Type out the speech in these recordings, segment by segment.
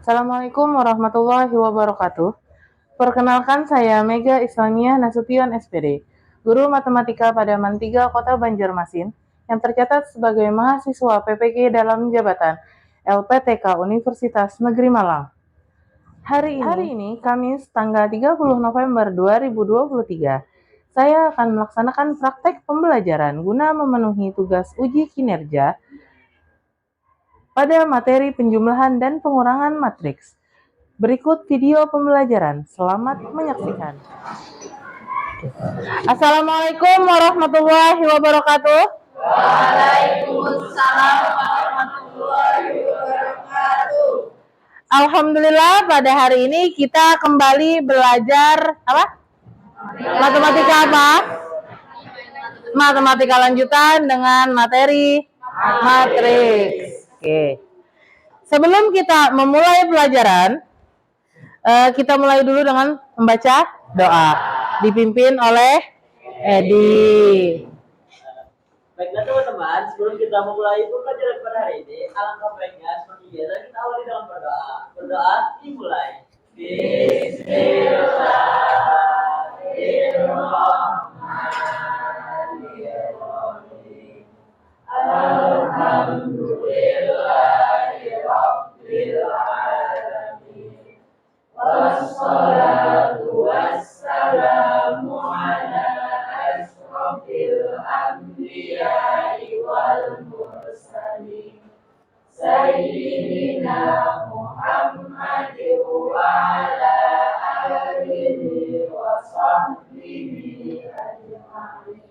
Assalamualaikum warahmatullahi wabarakatuh. Perkenalkan, saya Mega Islamiyah Nasution SPD, guru matematika pada MAN 3 Kota Banjarmasin, yang tercatat sebagai mahasiswa PPG dalam jabatan LPTK Universitas Negeri Malang. Hari ini, Kamis tanggal 30 November 2023, saya akan melaksanakan praktek pembelajaran guna memenuhi tugas uji kinerja pada materi penjumlahan dan pengurangan matriks. Berikut video pembelajaran. Selamat menyaksikan. Assalamualaikum warahmatullahi wabarakatuh. Waalaikumsalam warahmatullahi wabarakatuh. Alhamdulillah, pada hari ini kita kembali belajar apa? Matematika apa? Matematika lanjutan dengan materi matriks. Oke. Sebelum kita memulai pelajaran, kita mulai dulu dengan membaca doa, dipimpin oleh Edi. Baiklah teman-teman, sebelum kita memulai pembelajaran pada hari ini, alangkah baiknya seperti biasa kita awali dengan berdoa. Berdoa dimulai. Bismillahirrahmanirrahim. Alhamdulillahirabbil alamin. Wassalatu wassalamu ala asrofil anbiya'i wal mursalin Sayyidina Muhammadin wa ala alihi wa sahbihi ajma'in.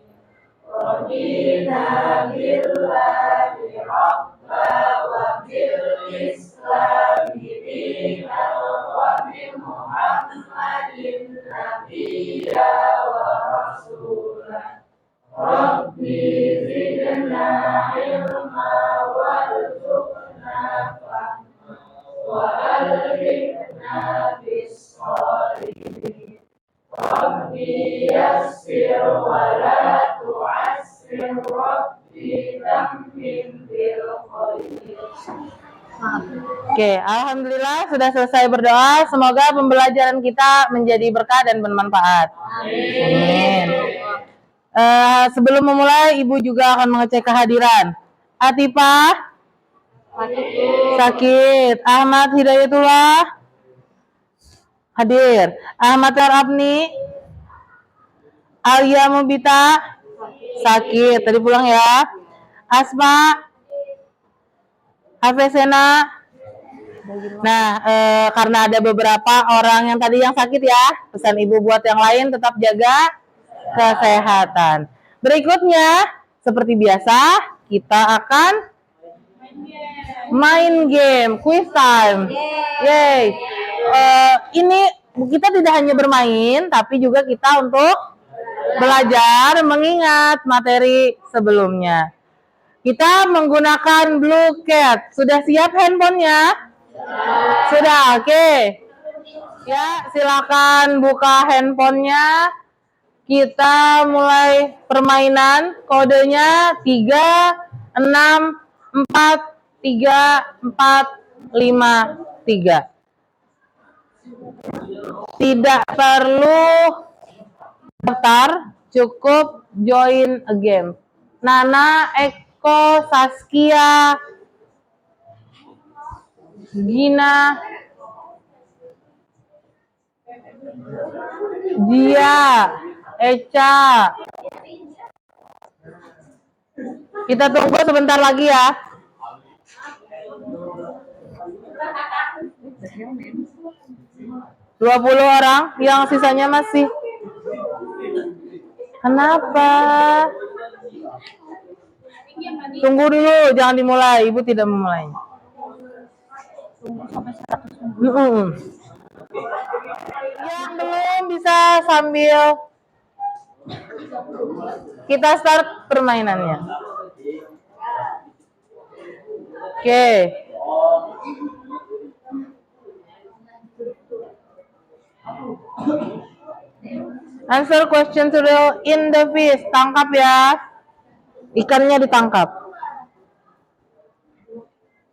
Radina billahi rabba wa bil islami dina wa bi Muhammadin nabiyya wa rasulah. Rabbi zidna ilma warzuqna fahma wa alhiqna bis shalihin. Rabbi yassir wa la tu'assir. Rabbi tammin bil khair. Oke, alhamdulillah sudah selesai berdoa. Semoga pembelajaran kita menjadi berkah dan bermanfaat. Amin. Sebelum memulai, Ibu juga akan mengecek kehadiran. Atifah? Sakit. Ahmad Hidayatullah? Hadir. Ahmad Arabni? Alia Mubita? Sakit. Tadi pulang ya. Asma? Hafesena? Nah, karena ada beberapa orang yang tadi yang sakit ya, pesan Ibu buat yang lain tetap jaga kesehatan. Berikutnya, seperti biasa, kita akan main game, quiz time. Yay. Ini kita tidak hanya bermain, tapi juga kita untuk belajar mengingat materi sebelumnya. Kita menggunakan Blue Cat. Sudah siap handphonenya? Sudah, oke. Ya, silakan buka handphonenya. Kita mulai permainan. Kodenya 36434553. Tidak perlu daftar, cukup join a game. Nana, Eko, Saskia, Gina, Gia, Eca. Kita tunggu sebentar lagi ya. Dua 20 orang, yang sisanya masih. Kenapa? Tunggu dulu, jangan dimulai. Ibu tidak memulai. Yang belum bisa sambil kita start permainannya. Oke. Answer question to the in the fish. Tangkap ya. Ikannya ditangkap.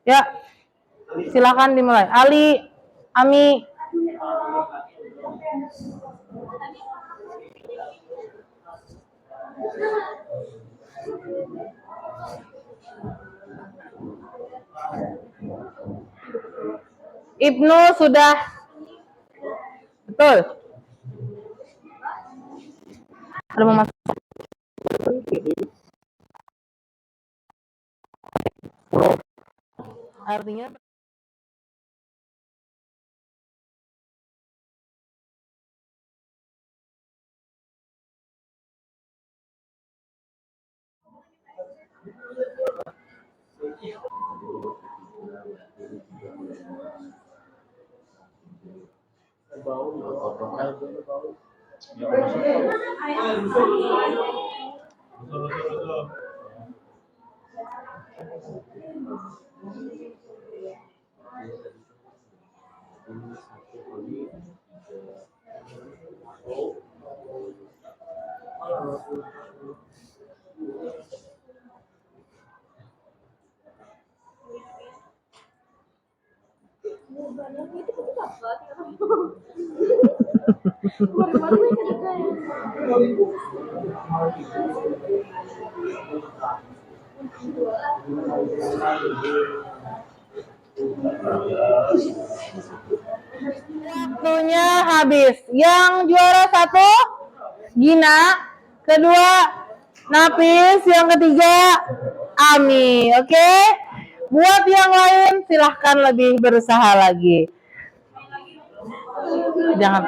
Ya. Silakan dimulai. Ali. Ami. Ibnu sudah. Betul. Ada mau masuk. Artinya waktunya habis. Yang juara 1 Gina, kedua Nafis, yang ketiga Ami. Oke? Buat yang lain silahkan lebih berusaha lagi. Jangan.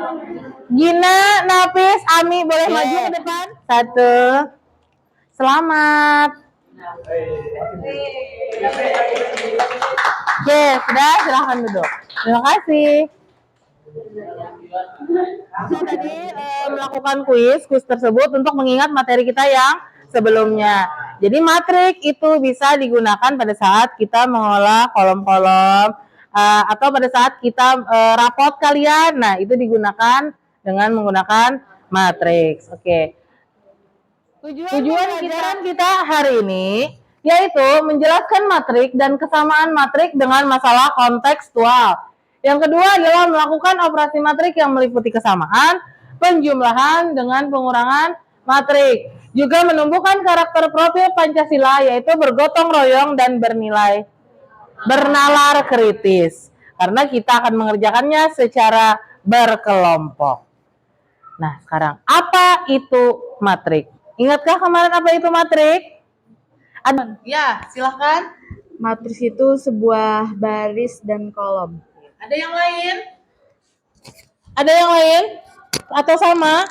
Gina, Nafis, Ami boleh maju ke depan. 1. Selamat. Oke, sudah, silahkan duduk. Terima kasih. Saya tadi melakukan kuis tersebut untuk mengingat materi kita yang sebelumnya. Jadi matrik itu bisa digunakan pada saat kita mengolah kolom-kolom atau pada saat kita rapot kalian. Nah, itu digunakan dengan menggunakan matriks. Oke. Tujuan pelajaran kita hari ini yaitu menjelaskan matrik dan kesamaan matrik dengan masalah kontekstual. Yang kedua adalah melakukan operasi matrik yang meliputi kesamaan, penjumlahan dengan pengurangan matrik. Juga menumbuhkan karakter profil Pancasila yaitu bergotong royong dan bernalar kritis. Karena kita akan mengerjakannya secara berkelompok. Nah, sekarang apa itu matrik? Ingatkah kemarin apa itu matrik? Ya, silahkan. Matriks itu sebuah baris dan kolom. Ada yang lain? Ada yang lain? Atau sama?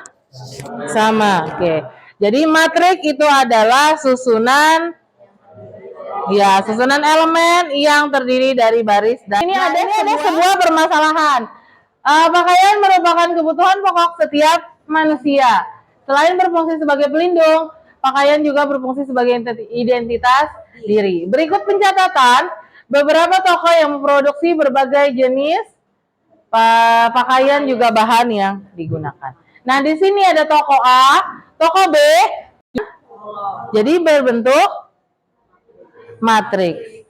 Sama, oke. Jadi matrik itu adalah susunan elemen yang terdiri dari baris dan ini ada sebuah permasalahan. Pakaian merupakan kebutuhan pokok setiap manusia. Selain berfungsi sebagai pelindung, pakaian juga berfungsi sebagai identitas diri. Berikut pencatatan beberapa toko yang memproduksi berbagai jenis pakaian juga bahan yang digunakan. Nah, di sini ada toko A, toko B, jadi berbentuk matriks.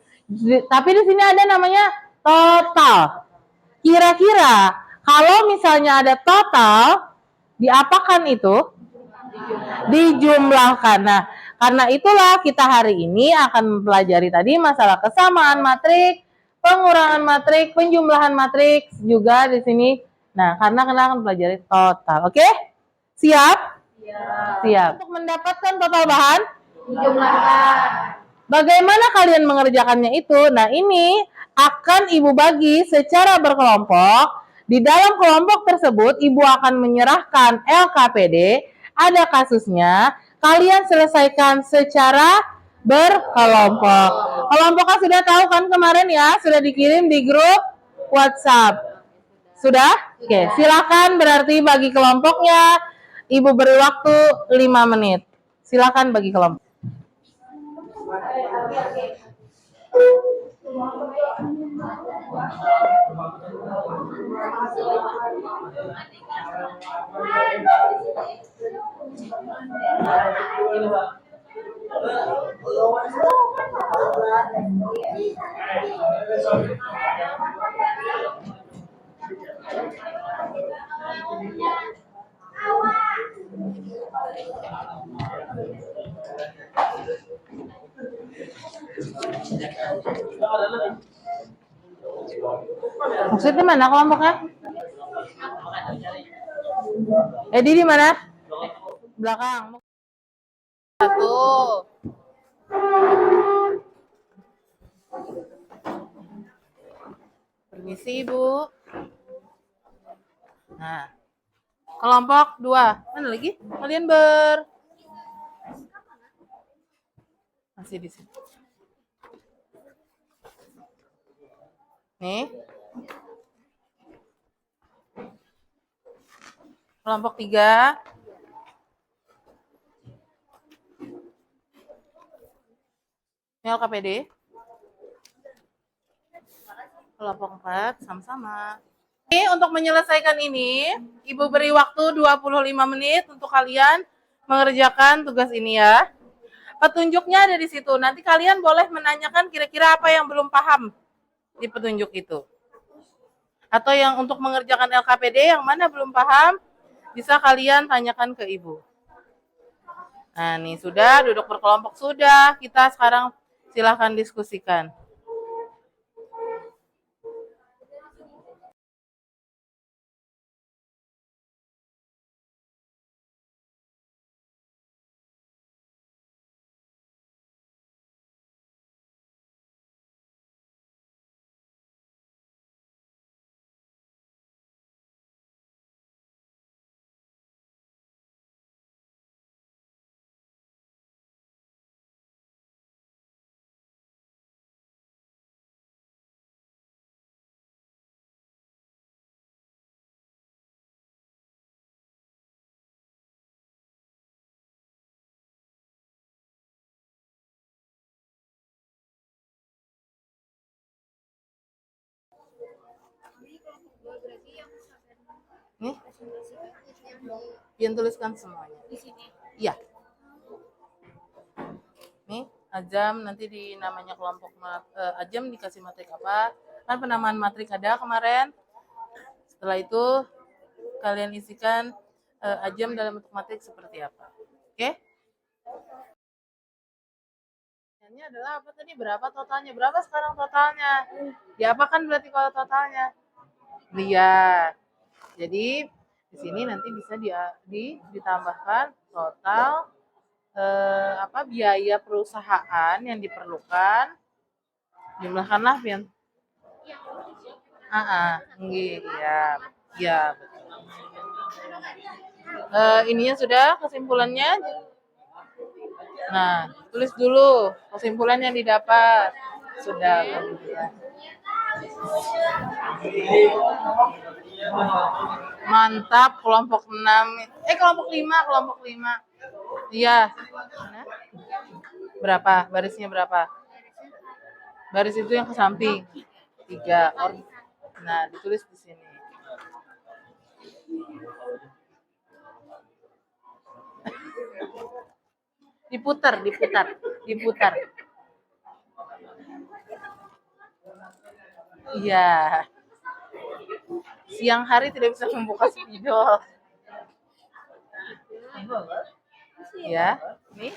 Tapi di sini ada namanya total. Kira-kira kalau misalnya ada total, diapakan itu? Dijumlahkan. Nah, karena itulah kita hari ini akan mempelajari tadi masalah kesamaan matrik, pengurangan matrik, penjumlahan matrik juga di sini. Nah, karena kita akan mempelajari total. Oke? Siap? Siap. Untuk mendapatkan total bahan? Dijumlahkan. Bagaimana kalian mengerjakannya itu? Nah, ini akan Ibu bagi secara berkelompok. Di dalam kelompok tersebut, Ibu akan menyerahkan LKPD, ada kasusnya, kalian selesaikan secara berkelompok. Kelompoknya sudah tahu kan kemarin ya, sudah dikirim di grup WhatsApp. Sudah? Oke, silakan berarti bagi kelompoknya. Ibu beri waktu 5 menit. Silakan bagi kelompok. Maksudnya mana kelompoknya? Edi di mana? Belakang. Satu. Permisi, Ibu. Nah, kelompok 2. Mana lagi? Kalian masih di sini. Nih. Kelompok 3. Ini LKPD. Kelompok 4 sama-sama. Ini untuk menyelesaikan ini, Ibu beri waktu 25 menit untuk kalian mengerjakan tugas ini ya. Petunjuknya ada di situ. Nanti kalian boleh menanyakan kira-kira apa yang belum paham di petunjuk itu. Atau yang untuk mengerjakan LKPD yang mana belum paham, bisa kalian tanyakan ke Ibu. Nah, nih sudah, duduk berkelompok sudah. Kita sekarang silahkan diskusikan. Nih, yang tuliskan semuanya. Di sini. Iya. Nih, Ajam nanti di namanya kelompok Ajam dikasih matrik apa? Kan penamaan matrik ada kemarin. Setelah itu kalian isikan Ajam dalam bentuk matrik seperti apa. Oke? Ini adalah apa tadi? Berapa totalnya? Berapa sekarang totalnya? Diapakan berarti kalau totalnya? Lihat. Jadi di sini nanti bisa ditambahkan total biaya perusahaan yang diperlukan. Jumlahkanlah Pian. Iya, iya betul. Ininya sudah kesimpulannya. Nah, tulis dulu kesimpulan yang didapat. Sudah kemudian. Mantap, kelompok 6. Kelompok 5. Iya. Berapa? Barisnya berapa? Baris itu yang ke samping. 3. Nah, ditulis di sini. Diputar. Iya. Siang hari tidak bisa membuka spidol. Ya, nih.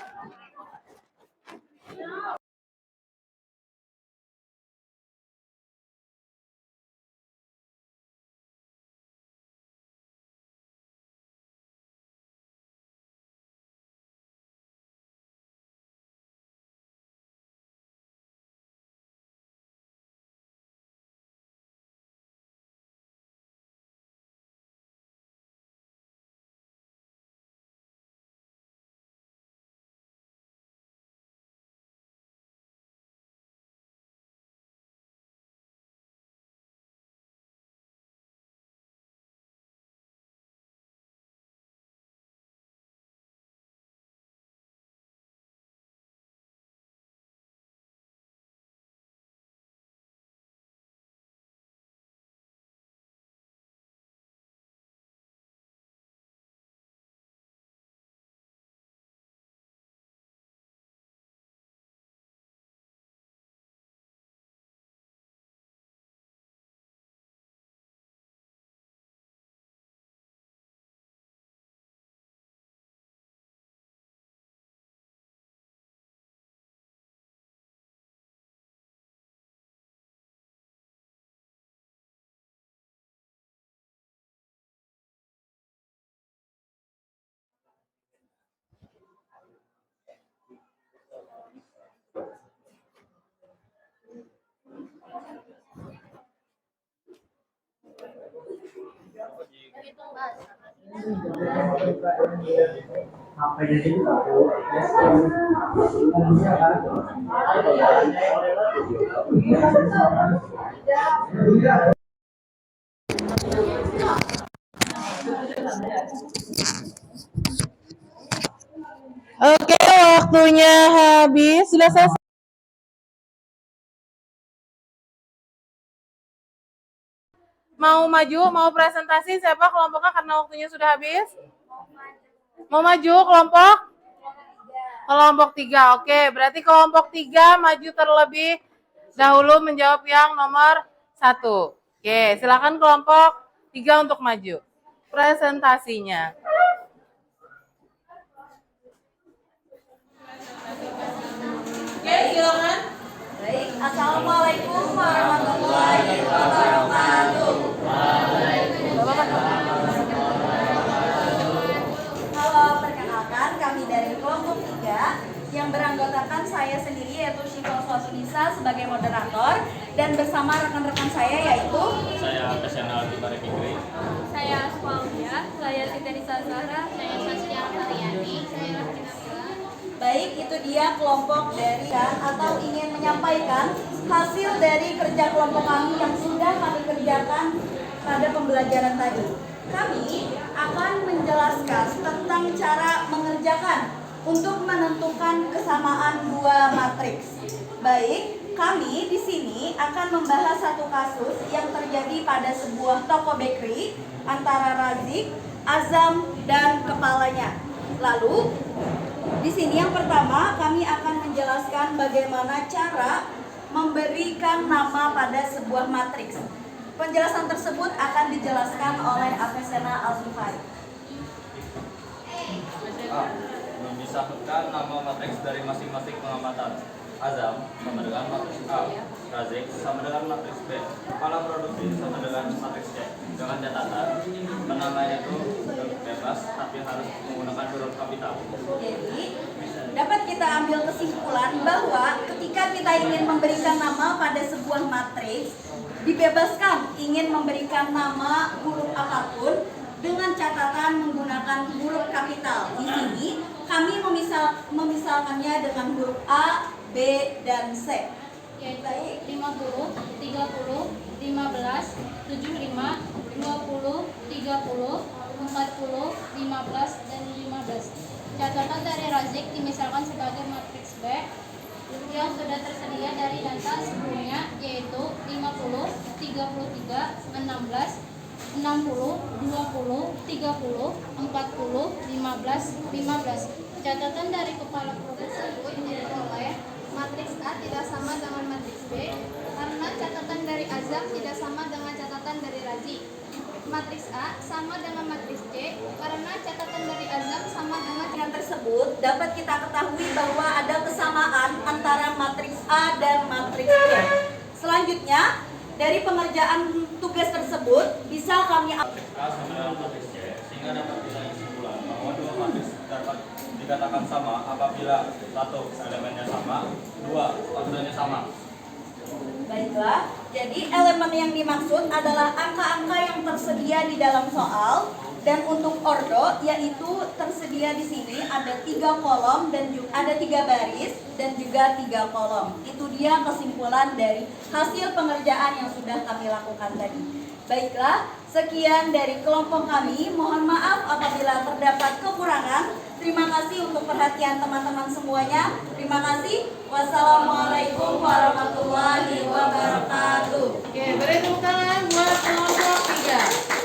Oke, waktunya habis. Sudah selesai. Mau maju, mau presentasi siapa kelompoknya karena waktunya sudah habis? Mau maju kelompok? Kelompok 3, oke. Berarti kelompok 3 maju terlebih dahulu menjawab yang nomor 1. Oke, silakan kelompok 3 untuk maju. Presentasinya. Oke, silakan. Baik, Assalamualaikum warahmatullahi wabarakatuh. Halo, perkenalkan kami dari kelompok 3 yang beranggotakan saya sendiri yaitu Syifa Swasunisa sebagai moderator dan bersama rekan-rekan saya yaitu Saya Kesena Alkibari Fikri. Saya Asfaudia, saya Siti Nisa Zahra, saya Saskia Karyani, saya Rafina Mila. baik, itu dia kelompok dari atau ingin menyampaikan hasil dari kerja kelompok kami yang sudah kami kerjakan pada pembelajaran tadi. Kami akan menjelaskan tentang cara mengerjakan untuk menentukan kesamaan dua matriks. Baik, kami di sini akan membahas satu kasus yang terjadi pada sebuah toko bakery antara Razik, Azam, dan kepalanya. Lalu di sini yang pertama kami akan menjelaskan bagaimana cara memberikan nama pada sebuah matriks. Penjelasan tersebut akan dijelaskan oleh Afesena Al-Sufari. A. Memisahkan nama matriks dari masing-masing pengamatan. Azam sama dengan matriks A, Razik sama dengan matriks B, kepala produksi sama dengan matriks C. Dengan catatan, penamanya itu bebas tapi harus menggunakan huruf kapital. Jadi, dapat kita ambil kesimpulan bahwa ketika kita ingin memberikan nama pada sebuah matriks, dibebaskan ingin memberikan nama huruf apapun dengan catatan menggunakan huruf kapital. Di sini kami memisalkannya dengan huruf A, B, dan C. Yaitu 50, 30, 15, 75, 20, 30, 40, 15, dan 15. Catatan dari Razik dimisalkan sebagai matriks B yang sudah tersedia dari data sebelumnya, yaitu 50, 33, 16, 60, 20, 30, 40, 15, 15. Catatan dari kepala produksi tersebut diperoleh matriks A tidak sama dengan matriks B karena catatan dari Azam tidak sama dengan catatan dari Razi. Matriks A sama dengan matriks C karena catatan dari Azam sama dengan Dengan tersebut dapat kita ketahui bahwa ada kesamaan antara matriks A dan matriks C. Selanjutnya, dari pengerjaan tugas tersebut bisa kami Matriks A sama dengan matriks C, sehingga dapat kita kesimpulan bahwa dua matriks dapat dikatakan sama apabila satu elemennya sama, dua ordonya sama. Baiklah, jadi elemen yang dimaksud adalah angka-angka yang tersedia di dalam soal, dan untuk ordo yaitu tersedia di sini ada 3 kolom dan juga ada 3 baris dan juga 3 kolom. Itu dia kesimpulan dari hasil pengerjaan yang sudah kami lakukan tadi. Baiklah, sekian dari kelompok kami. Mohon maaf apabila terdapat kekurangan. Terima kasih untuk perhatian teman-teman semuanya. Terima kasih. Wassalamualaikum warahmatullahi wabarakatuh. Oke, beri tepuk tangan buat kelompok 3.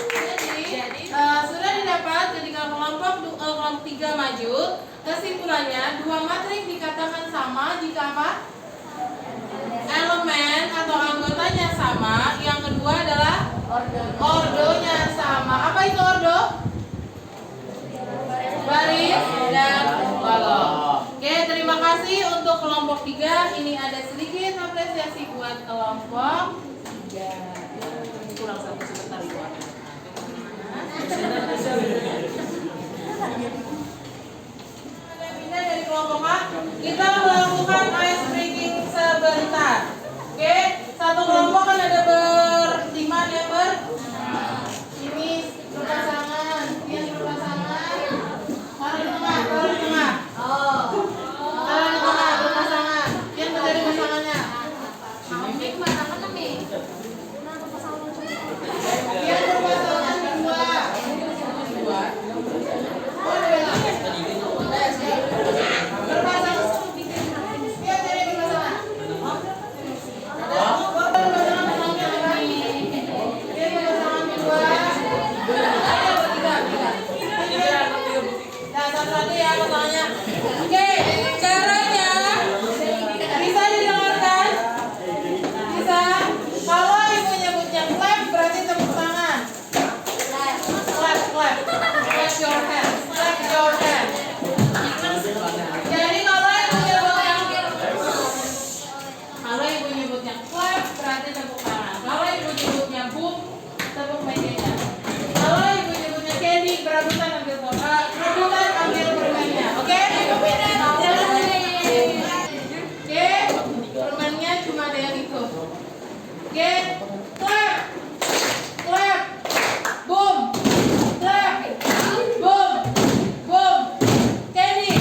Jadi, sudah didapat ketika kelompok 3 maju, kesimpulannya dua matriks dikatakan sama jika apa? Elemen atau anggotanya sama. Yang kedua adalah ordonya sama. Apa itu ordo? Baris dan kolom. Oke, terima kasih untuk kelompok 3. Ini ada sedikit apresiasi buat kelompok 3. Kurang satu sebentar Ibu. Pindah dari kelompok A, kita melakukan ice breaking sebentar. Oke, satu kelompok kan ada berlima ya ini satu-satu ya pasangannya. Oke, caranya bisa didengarkan? Bisa. Kalau ibu nyebutnya clap berarti tepuk tangan. Clap, clap. Clap your hand. Clap your hand. Jadi kalau ibu nyebutnya clap berarti tepuk tangan. Kalau ibu nyebutnya boom, tepuk mejanya. Kalau ibu nyebutnya candy, berebutan ambil permennya. Oke? Oke, permennya cuma ada yang itu. Oke, clap, clap, boom, clap, boom, boom, candy.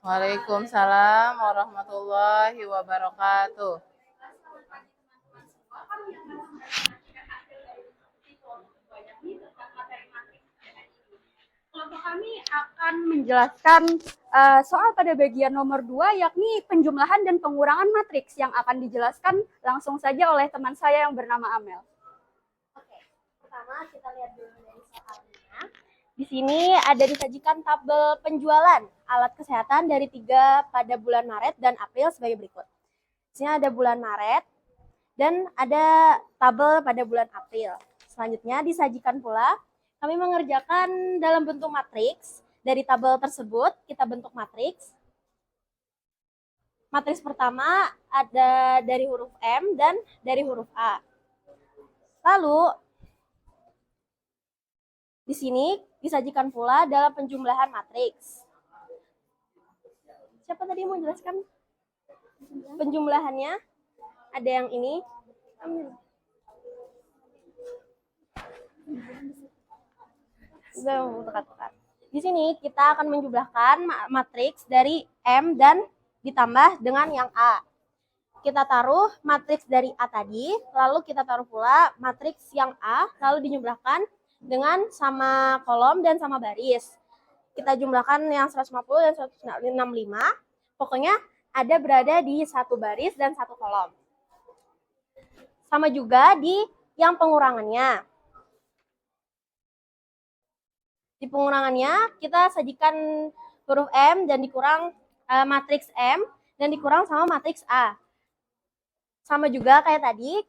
Waalaikumsalam warahmatullahi wabarakatuh. Kelompok kami akan menjelaskan soal pada bagian nomor 2, yakni penjumlahan dan pengurangan matriks yang akan dijelaskan langsung saja oleh teman saya yang bernama Amel. Oke, pertama kita lihat dulu dari soalnya. Di sini ada disajikan tabel penjualan alat kesehatan dari 3 pada bulan Maret dan April sebagai berikut. Di sini ada bulan Maret dan ada tabel pada bulan April. Selanjutnya disajikan pula kami mengerjakan dalam bentuk matriks. Dari tabel tersebut kita bentuk matriks. Matriks pertama ada dari huruf M dan dari huruf A. Lalu di sini disajikan pula dalam penjumlahan matriks. Siapa tadi yang mau jelaskan penjumlahannya? Ada yang ini. Di sini kita akan menjumlahkan matriks dari M dan ditambah dengan yang A. Kita taruh matriks dari A tadi, lalu kita taruh pula matriks yang A, lalu dijumlahkan dengan sama kolom dan sama baris. Kita jumlahkan yang 150 dan 165. Pokoknya ada berada di satu baris dan satu kolom. Sama juga di yang pengurangannya. Di pengurangannya kita sajikan huruf M dan dikurang matriks M dan dikurang sama matriks A. Sama juga kayak tadi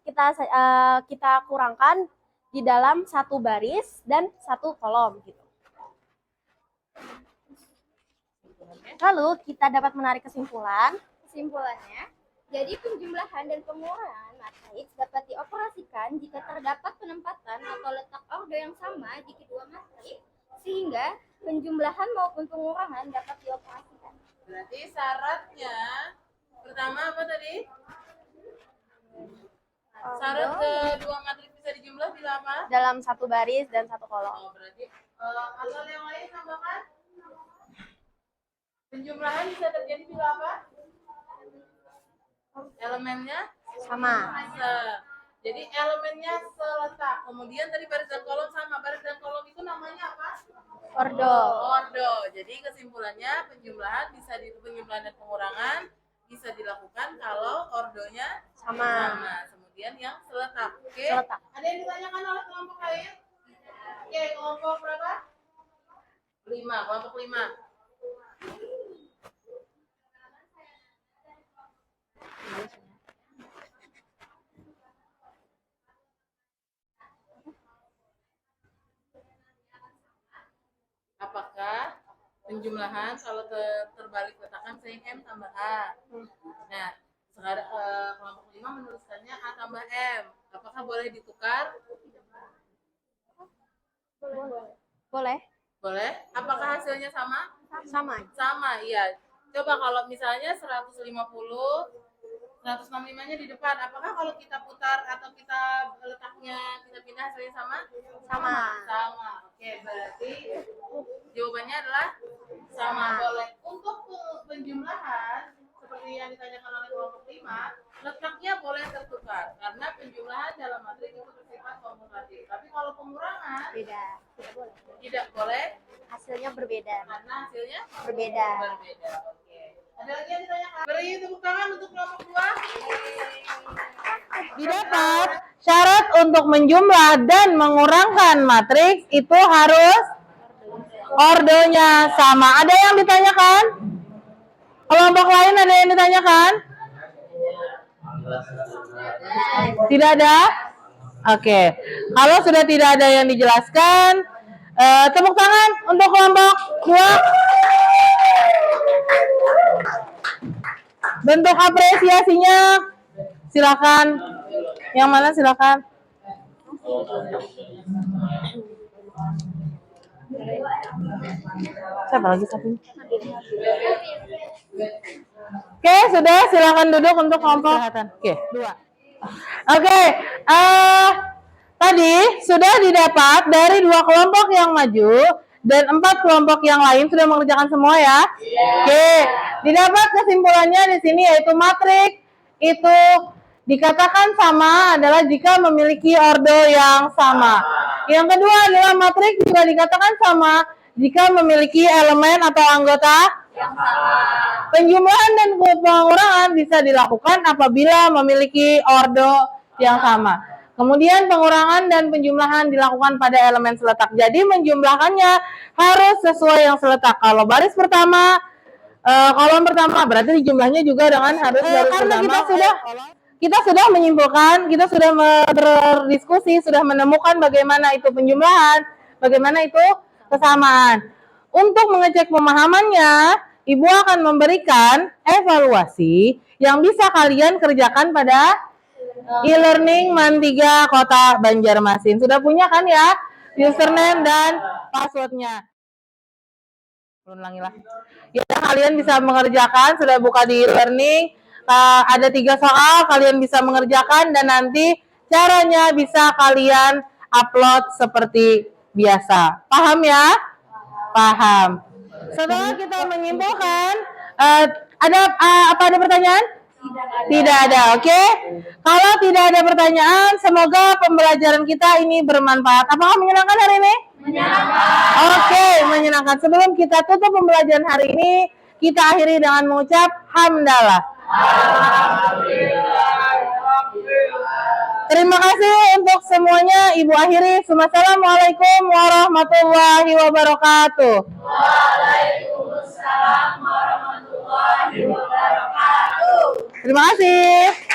kita kurangkan di dalam satu baris dan satu kolom gitu. Lalu kita dapat menarik kesimpulan. Kesimpulannya, jadi penjumlahan dan pengurangan matriks dapat dioperasikan jika terdapat penempatan atau letak ordo yang sama di kedua matriks, sehingga penjumlahan maupun pengurangan dapat dioperasikan. Berarti syaratnya pertama apa tadi? Syarat kedua matriks bisa dijumlah bila apa? Dalam satu baris dan satu kolom. Oh, berarti asal yang lain tambahkan. Penjumlahan bisa terjadi bila apa? Elemennya Sama. Jadi elemennya seletak. Kemudian tadi baris dan kolom sama. Baris dan kolom itu namanya apa? Ordo. Ordo. Jadi kesimpulannya penjumlahan dan pengurangan bisa dilakukan kalau ordonya Sama. Kemudian yang seletak. Oke. Seletak. Ada yang ditanyakan oleh kelompok lain? Oke, kelompok berapa? 5. Kelompok 5. penjumlahan kalau terbalik letakkan sin M tambah A. Nah, sekarang kelompok 5 menuliskannya A tambah M. Apakah boleh ditukar? Boleh? Boleh. Apakah hasilnya sama? Sama. Sama, iya. Coba kalau misalnya 150, 165-nya di depan. Apakah kalau kita putar atau kita letaknya, kita pindah hasilnya sama? Sama. Sama. Oke, berarti jawabannya adalah sama. Boleh. Untuk penjumlahan, seperti yang ditanyakan oleh kelompok 5, letaknya boleh tertukar. Karena penjumlahan dalam matriks itu bersifat komutatif. Tapi kalau pengurangan, Tidak boleh. tidak boleh. Hasilnya berbeda. Karena hasilnya Berbeda. berbeda. Oke. Ada lagi yang ditanyakan? Beri tepuk tangan untuk kelompok 2. Didapat syarat untuk menjumlah dan mengurangkan matriks itu harus ordonya sama. Ada yang ditanyakan? Kelompok lain ada yang ditanyakan? Tidak ada? Oke. Kalau sudah tidak ada yang dijelaskan, tepuk tangan untuk kelompok 2. Bentuk apresiasinya silakan. Yang mana silakan? Siapa lagi satu? Oke, sudah silakan duduk untuk kelompok. Oke, 2. Oke, tadi sudah didapat dari 2 kelompok yang maju dan 4 kelompok yang lain sudah mengerjakan semua ya. Oke, didapat kesimpulannya di sini yaitu matriks itu dikatakan sama adalah jika memiliki ordo yang sama. Yang kedua adalah matriks juga dikatakan sama jika memiliki elemen atau anggota yang sama. Penjumlahan dan pengurangan bisa dilakukan apabila memiliki ordo yang sama. Kemudian pengurangan dan penjumlahan dilakukan pada elemen seletak. Jadi menjumlahkannya harus sesuai yang seletak. Kalau baris pertama, kolom pertama, berarti jumlahnya juga dengan harus baris pertama. Kita sudah menyimpulkan, kita sudah berdiskusi, sudah menemukan bagaimana itu penjumlahan, bagaimana itu kesamaan. Untuk mengecek pemahamannya, Ibu akan memberikan evaluasi yang bisa kalian kerjakan pada e-learning Man3 Kota Banjarmasin. Sudah punya kan ya username dan passwordnya? Ulangilah. Ya, kalian bisa mengerjakan, sudah buka di e-learning. Ada 3 soal, kalian bisa mengerjakan dan nanti caranya bisa kalian upload seperti biasa. Paham ya? Paham. Setelah kita menyimpulkan, ada pertanyaan? Tidak ada, oke? Kalau tidak ada pertanyaan, semoga pembelajaran kita ini bermanfaat. Apakah menyenangkan hari ini? Menyenangkan. Oke, menyenangkan. Sebelum kita tutup pembelajaran hari ini, kita akhiri dengan mengucap hamdalah. Terima kasih untuk semuanya. Ibu akhiri. Assalamualaikum warahmatullahi wabarakatuh. Waalaikumsalam warahmatullahi wabarakatuh. Terima kasih.